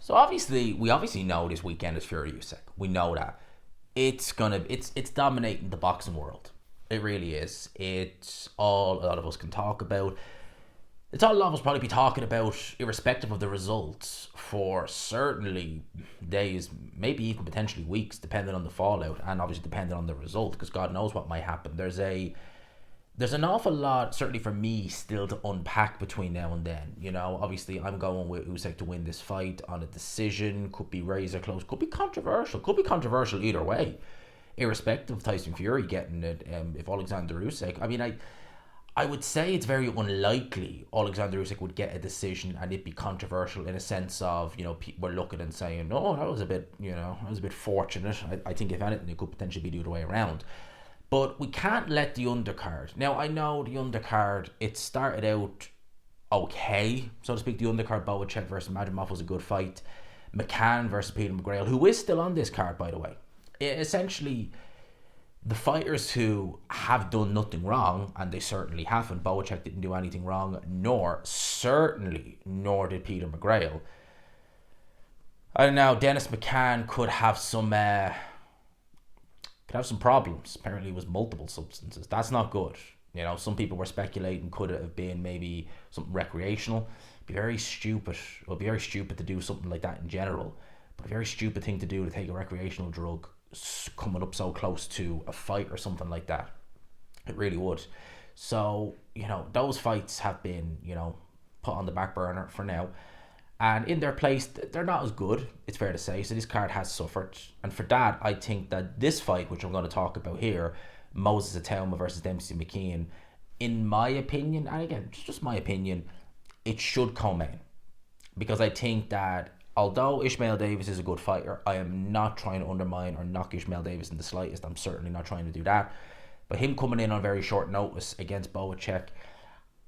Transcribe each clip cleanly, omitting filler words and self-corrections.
So obviously, we obviously know this weekend is Fury Usyk. We know that it's dominating the boxing world. It really is. It's all a lot of us can talk about. It's all a lot of us probably be talking about, irrespective of the results, for certainly days, maybe even potentially weeks, depending on the fallout, and obviously depending on the result, because God knows what might happen. There's an awful lot, certainly for me, still to unpack between now and then. Obviously I'm going with Usyk to win this fight on a decision. Could be razor close. Could be controversial. Could be controversial either way, irrespective of Tyson Fury getting it. If Alexander Usyk, I would say it's very unlikely Alexander Usyk would get a decision and it'd be controversial in a sense of, people looking and saying, "Oh, that was a bit, that was a bit fortunate." I think if anything, it could potentially be the other way around. But we can't let the undercard. Now, I know the undercard, it started out okay, so to speak. The undercard, Boacek versus Madrimov was a good fight. Mckean versus Peter McGrail, who is still on this card, by the way. Essentially, the fighters who have done nothing wrong, and they certainly haven't. Boacek didn't do anything wrong, nor did Peter McGrail. And now Dennis McCann could have some problems. Apparently it was multiple substances. That's not good. Some people were speculating could it have been maybe something recreational. It'd be very stupid. It would be very stupid to do something like that in general. But a very stupid thing to do, to take a recreational drug coming up so close to a fight or something like that. It really would. So, those fights have been, put on the back burner for now. And in their place, they're not as good, it's fair to say. So this card has suffered. And for that, I think that this fight, which I'm going to talk about here, Moses Itauma versus Dempsey Mckean, in my opinion, and again, just my opinion, it should come in. Because I think that although Ishmael Davis is a good fighter, I am not trying to undermine or knock Ishmael Davis in the slightest. I'm certainly not trying to do that. But him coming in on very short notice against Boacek,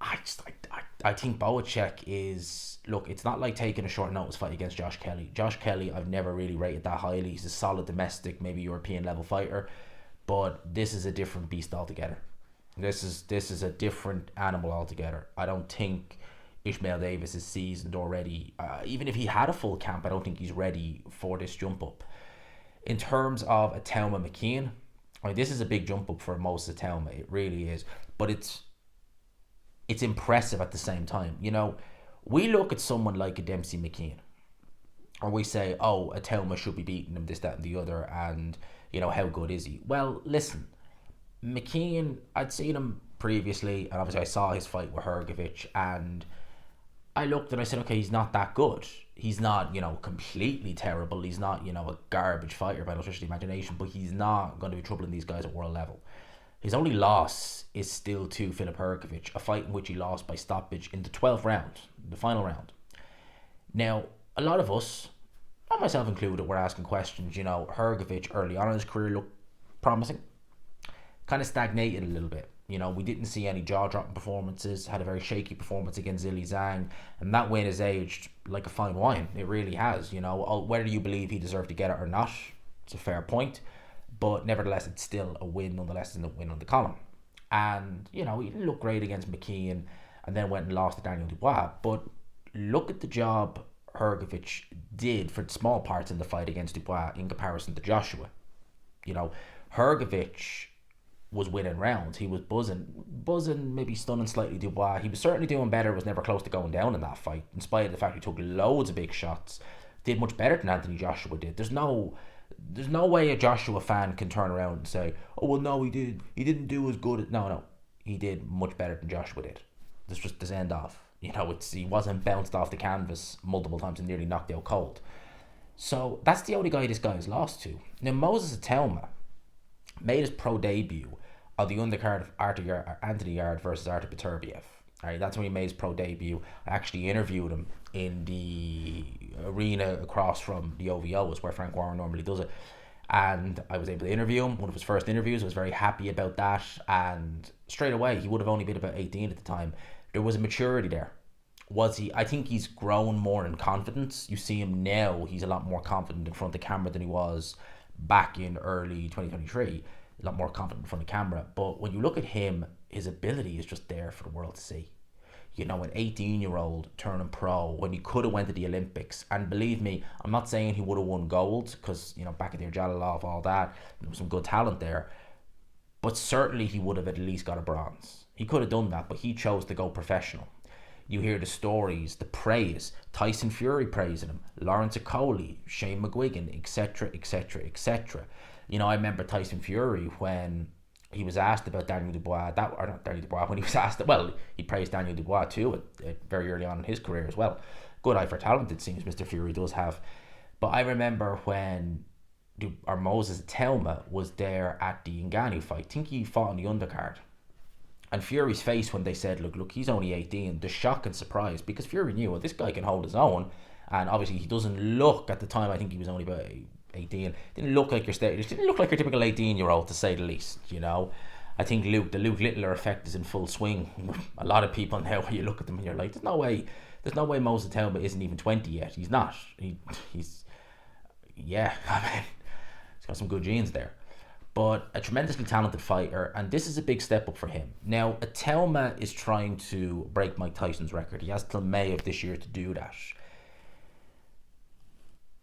I think Boacek is... Look, it's not like taking a short notice fight against Josh Kelly. Josh Kelly, I've never really rated that highly. He's a solid domestic, maybe European level fighter. But this is a different beast altogether. This is a different animal altogether. I don't think Ishmael Davis is seasoned already. Even if he had a full camp, I don't think he's ready for this jump up. In terms of Itauma Mckean, this is a big jump up for Moses Itauma. It really is. But it's impressive at the same time. We look at someone like a Dempsey Mckean, or we say, "Oh, Itauma should be beating him, this, that, and the other," and how good is he? Well, listen, Mckean, I'd seen him previously, and obviously I saw his fight with Hrgovic, and I looked and I said, okay, he's not that good. He's not, completely terrible. He's not, a garbage fighter by no stretch of the imagination, but he's not going to be troubling these guys at world level. His only loss is still to Filip Hrgovic, a fight in which he lost by stoppage in the 12th round, the final round. Now, a lot of us, and myself included, were asking questions. Hrgovic early on in his career looked promising, kind of stagnated a little bit. We didn't see any jaw-dropping performances, had a very shaky performance against Zhilei Zhang, and that win has aged like a fine wine. It really has. Whether you believe he deserved to get it or not, it's a fair point. But nevertheless, it's still a win, nonetheless, it's a win on the column. And, he didn't look great against Mckean and then went and lost to Daniel Dubois. But look at the job Hrgovic did for small parts in the fight against Dubois in comparison to Joshua. Hrgovic was winning rounds. He was buzzing, maybe stunning slightly Dubois. He was certainly doing better, was never close to going down in that fight, in spite of the fact he took loads of big shots. Did much better than Anthony Joshua did. There's no way a Joshua fan can turn around and say, "Oh, well, no, he didn't do as good." No, he did much better than Joshua did. This just this end off. He wasn't bounced off the canvas multiple times and nearly knocked out cold. So that's the only guy this guy has lost to. Now, Moses Itauma made his pro debut on the undercard of Anthony Yard versus Artur Beterbiev. Alright, that's when he made his pro debut. I actually interviewed him in the arena across from the OVO, is where Frank Warren normally does it. And I was able to interview him, one of his first interviews. I was very happy about that. And straight away, he would have only been about 18 at the time. There was a maturity there. I think he's grown more in confidence. You see him now, he's a lot more confident in front of the camera than he was back in early 2023. A lot more confident in front of the camera. But when you look at him, his ability is just there for the world to see. an 18-year-old turning pro when he could have went to the Olympics. And believe me, I'm not saying he would have won gold because, back at the Jalalov, all that, there was some good talent there. But certainly he would have at least got a bronze. He could have done that, but he chose to go professional. You hear the stories, the praise, Tyson Fury praising him, Lawrence Okolie, Shane McGuigan, etc., etc., etc. I remember Tyson Fury when he was asked about Daniel Dubois, when he was asked, he praised Daniel Dubois too at very early on in his career as well. Good eye for talent, it seems Mr. Fury does have. But I remember when Moses Itauma was there at the Ngannou fight. I think he fought on the undercard. And Fury's face when they said, look, he's only 18, the shock and surprise, because Fury knew, this guy can hold his own. And obviously he doesn't look, at the time, I think he was only about 18, didn't look like your typical 18-year-old, to say the least, I think the Luke Littler effect is in full swing. A lot of people now, when you look at them and you're like, there's no way Moses Itauma isn't even 20 yet. He's not. He's got some good genes there. But a tremendously talented fighter, and this is a big step up for him. Now, Itauma is trying to break Mike Tyson's record. He has till May of this year to do that.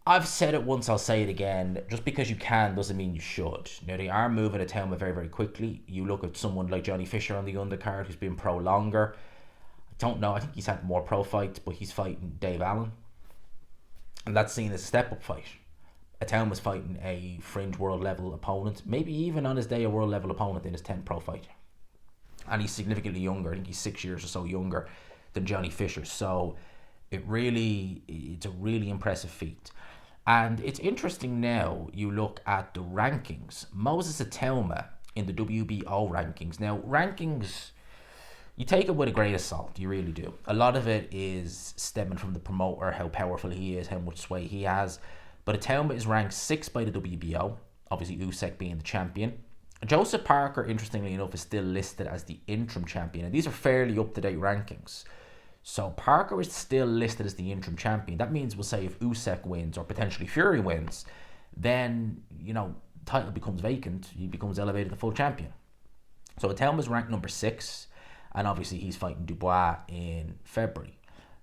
I've said it once, I'll say it again. Just because you can doesn't mean you should. Now, they are moving Itauma very, very quickly. You look at someone like Johnny Fisher on the undercard, who's been pro longer. I don't know, I think he's had more pro fights, but he's fighting Dave Allen. And that's seen as a step-up fight. Itauma's fighting a fringe world level opponent, maybe even on his day a world level opponent in his 10th pro fight. And he's significantly younger. I think he's 6 years or so younger than Johnny Fisher. So it's a really impressive feat. And it's interesting now, you look at the rankings. Moses Itauma in the WBO rankings. Now, rankings, you take it with a grain of salt, you really do. A lot of it is stemming from the promoter, how powerful he is, how much sway he has. But Itauma is ranked 6th by the WBO, obviously Usyk being the champion. Joseph Parker, interestingly enough, is still listed as the interim champion. And these are fairly up-to-date rankings. So Parker is still listed as the interim champion. That means, we'll say, if Usyk wins or potentially Fury wins, then, title becomes vacant. He becomes elevated to full champion. So Itauma is ranked number 6. And obviously he's fighting Dubois in February.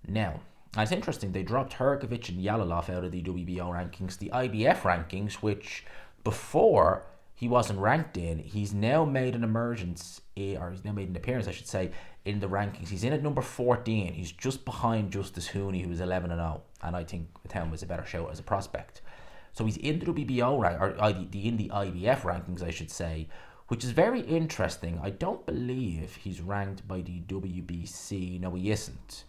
Now, it's interesting, they dropped Herkovic and Yalalov out of the WBO rankings. The IBF rankings, which before he wasn't ranked in, he's now made an appearance, I should say, in the rankings. He's in at number 14. He's just behind Justice Hooney, who is 11-0. And I think Itauma is a better shout as a prospect. So he's in the WBO rank, or in the IBF rankings, I should say, which is very interesting. I don't believe he's ranked by the WBC. No, he isn't.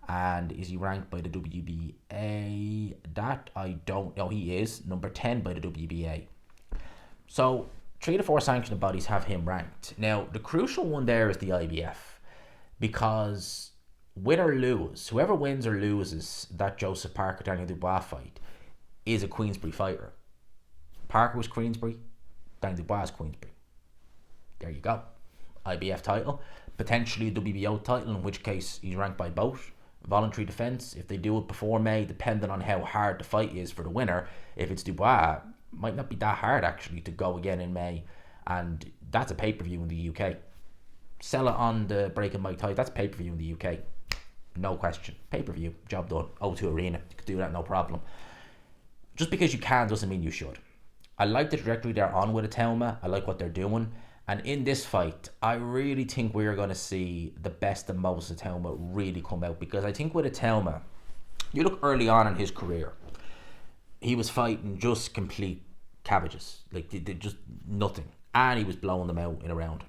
And is he ranked by the WBA? That I don't know. He is number 10 by the WBA. So 3 to 4 sanctioned bodies have him ranked. Now, the crucial one there is the IBF, because win or lose, whoever wins or loses that Joseph Parker Daniel Dubois fight is a Queensbury fighter. Parker was Queensbury, Daniel Dubois is Queensbury. There you go. IBF title, potentially a WBO title, in which case he's ranked by both. Voluntary defence, if they do it before May, depending on how hard the fight is for the winner, if it's Dubois, might not be that hard actually to go again in May. And that's a pay-per-view in the UK. Sell it on the Breaking Mike Tyson, that's pay-per-view in the UK. No question. Pay-per-view, job done. O2 Arena, you could do that no problem. Just because you can doesn't mean you should. I like the trajectory they're on with Itauma. I like what they're doing. And in this fight, I really think we're going to see the best of Moses Itauma really come out. Because I think with Itauma, you look early on in his career, he was fighting just complete cabbages. Like, they just nothing. And he was blowing them out in a round.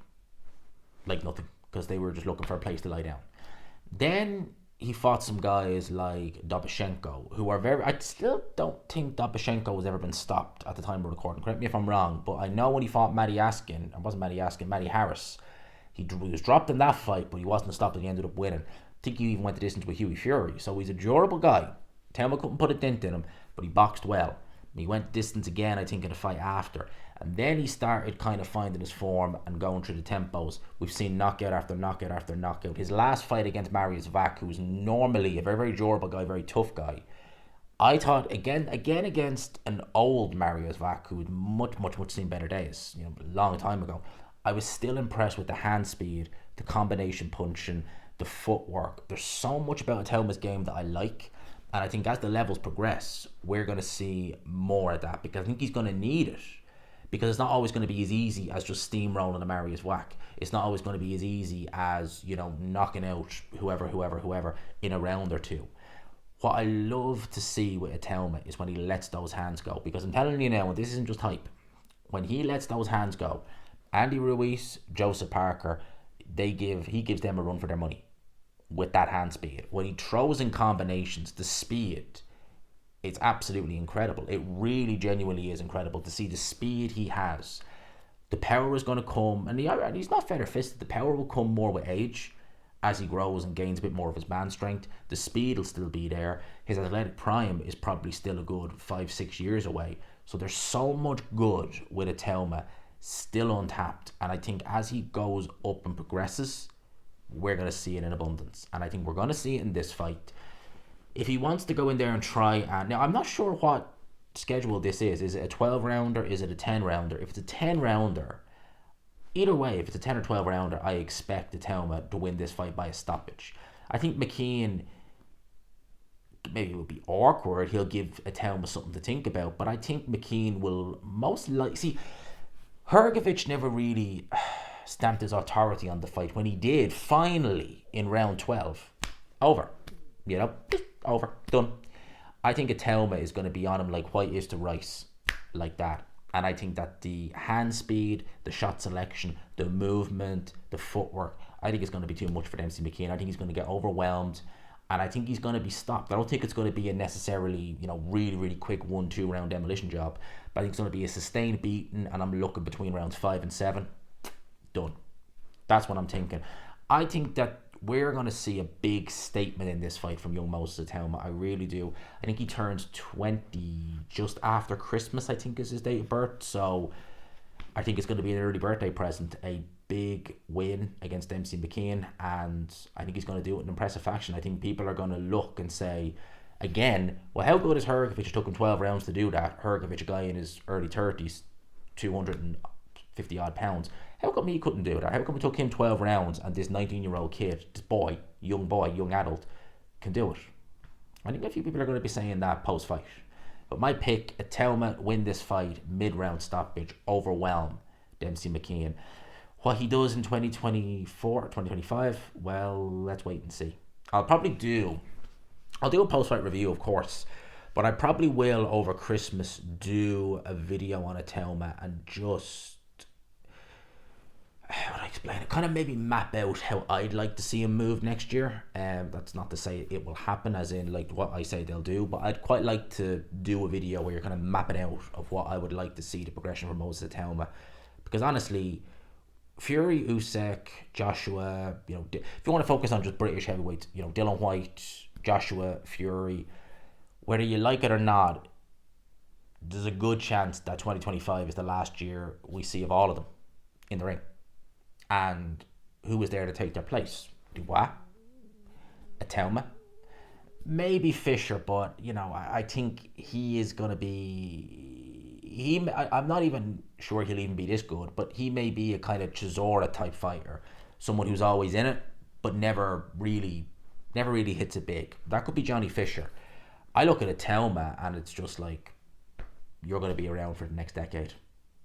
Like nothing. Because they were just looking for a place to lie down. Then he fought some guys like Dobyshenko, who are very... I still don't think Dobyshenko has ever been stopped at the time of recording. Correct me if I'm wrong, but I know when he fought Matty Harris, he was dropped in that fight, but he wasn't stopped and he ended up winning. I think he even went the distance with Hughie Fury. So he's a durable guy. Itauma couldn't put a dent in him, but he boxed well. He went distance again, I think, in the fight after. And then he started kind of finding his form and going through the tempos. We've seen knockout after knockout after knockout. His last fight against Mariusz Wach, who's normally a very, very durable guy, very tough guy. I thought, again against an old Mariusz Wach, who had much seen better days, a long time ago. I was still impressed with the hand speed, the combination punching, the footwork. There's so much about Atelma's game that I like. And I think as the levels progress, we're going to see more of that, because I think he's going to need it. Because it's not always going to be as easy as just steamrolling a Marius whack. It's not always going to be as easy as, knocking out whoever in a round or two. What I love to see with Itauma is when he lets those hands go. Because I'm telling you now, this isn't just hype. When he lets those hands go, Andy Ruiz, Joseph Parker, he gives them a run for their money with that hand speed. When he throws in combinations, the speed, it's absolutely incredible. It really genuinely is incredible to see the speed he has. The power is going to come, and he's not feather-fisted. The power will come more with age as he grows and gains a bit more of his man strength. The speed will still be there. His athletic prime is probably still a good 5-6 years away. So there's so much good with Itauma still untapped. And I think as he goes up and progresses, we're going to see it in abundance. And I think we're going to see it in this fight. If he wants to go in there and try, and now I'm not sure what schedule this is. Is it a 12-rounder? Is it a 10-rounder? If it's a 10-rounder, either way, if it's a 10 or 12-rounder, I expect Itauma to win this fight by a stoppage. I think Mckean, maybe it would be awkward. He'll give Itauma something to think about, but I think Mckean will most likely... See, Hrgovic never really stamped his authority on the fight. When he did, finally, in round 12, over. Over. Done. I think Itauma is going to be on him like white is to rice. Like that. And I think that the hand speed, the shot selection, the movement, the footwork, I think it's going to be too much for Dempsey Mckean. I think he's going to get overwhelmed. And I think he's going to be stopped. I don't think it's going to be a necessarily, really, really quick 1-2 round demolition job. But I think it's going to be a sustained beating, and I'm looking between rounds 5 and 7. Done. That's what I'm thinking. I think that we're going to see a big statement in this fight from young Moses Itauma. I really do. I think he turns 20 just after Christmas, I think is his date of birth. So I think it's going to be an early birthday present. A big win against Dempsey Mckean, and I think he's going to do it in impressive fashion. I think people are going to look and say, again, well, how good is Hrgovic? It took him 12 rounds to do that. Hrgovic, a guy in his early 30s, 250 odd pounds. How come he couldn't do that? How come it took him 12 rounds and this 19-year-old kid, this young adult, can do it? I think a few people are going to be saying that post-fight. But my pick, Itauma win this fight, mid-round stoppage, overwhelm Dempsey Mckean. What he does in 2024, 2025, well, let's wait and see. I'll do a post-fight review, of course, but I probably will, over Christmas, do a video on Itauma and just, how would I explain it? Kind of maybe map out how I'd like to see him move next year. That's not to say it will happen, as in like what I say they'll do, but I'd quite like to do a video where you're kind of mapping out of what I would like to see the progression from Moses Itauma. Because honestly, Fury, Usyk, Joshua, if you want to focus on just British heavyweights, Dillian Whyte, Joshua, Fury, whether you like it or not, there's a good chance that 2025 is the last year we see of all of them in the ring. And who was there to take their place? Dubois, Itauma, maybe Fisher, but I think he is going to be... I'm not even sure he'll even be this good, but he may be a kind of Chisora type fighter, someone who's always in it, but never really hits it big. That could be Johnny Fisher. I look at Itauma and it's just like, you're going to be around for the next decade,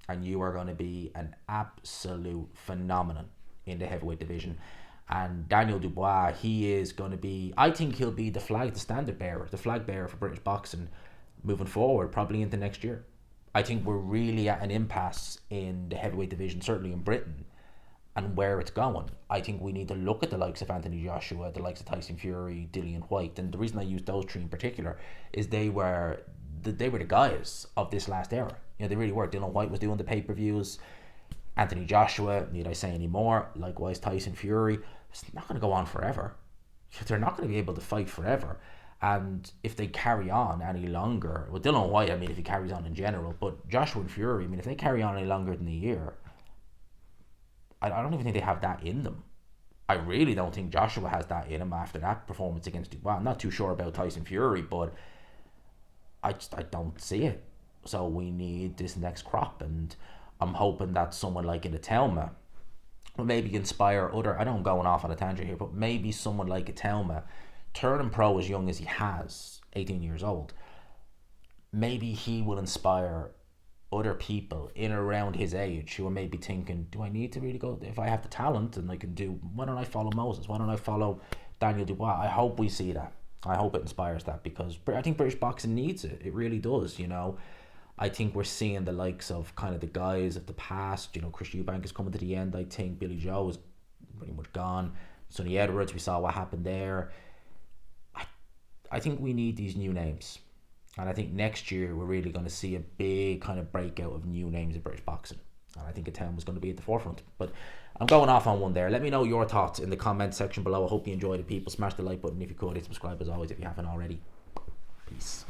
and you are going to be an absolute phenomenon in the heavyweight division. And Daniel Dubois, he is going to be, I think he'll be the flag bearer for British boxing moving forward, probably into next year. I think we're really at an impasse in the heavyweight division, certainly in Britain, and where it's going. I think we need to look at the likes of Anthony Joshua, the likes of Tyson Fury, Dillian Whyte, and the reason I use those three in particular is they were the guys of this last era. They really were. Dillian Whyte was doing the pay-per-views. Anthony Joshua, need I say any more? Likewise, Tyson Fury. It's not going to go on forever. They're not going to be able to fight forever. And if they carry on any longer, well, Dillian Whyte, if he carries on in general, but Joshua and Fury, if they carry on any longer than a year, I don't even think they have that in them. I really don't think Joshua has that in him after that performance against Dubois. I'm not too sure about Tyson Fury, but I don't see it. So we need this next crop, and I'm hoping that someone like in Itauma will maybe inspire other. I know I'm going off on a tangent here, but maybe someone like Itauma, turning pro as young as he has, 18 years old, maybe he will inspire other people in or around his age who are maybe thinking, do I need to really go? If I have the talent and I can do, why don't I follow Moses? Why don't I follow Daniel Dubois? I hope we see that. I hope it inspires that, because I think British boxing needs it. It really does, you know. I think we're seeing the likes of kind of the guys of the past. You know, Chris Eubank is coming to the end. I think Billy Joe is pretty much gone. Sonny Edwards, we saw what happened there. I think we need these new names. And I think next year we're really going to see a big kind of breakout of new names in British boxing. And I think Itauma was going to be at the forefront. But I'm going off on one there. Let me know your thoughts in the comment section below. I hope you enjoyed it, people. Smash the like button if you could. Hit subscribe as always if you haven't already. Peace.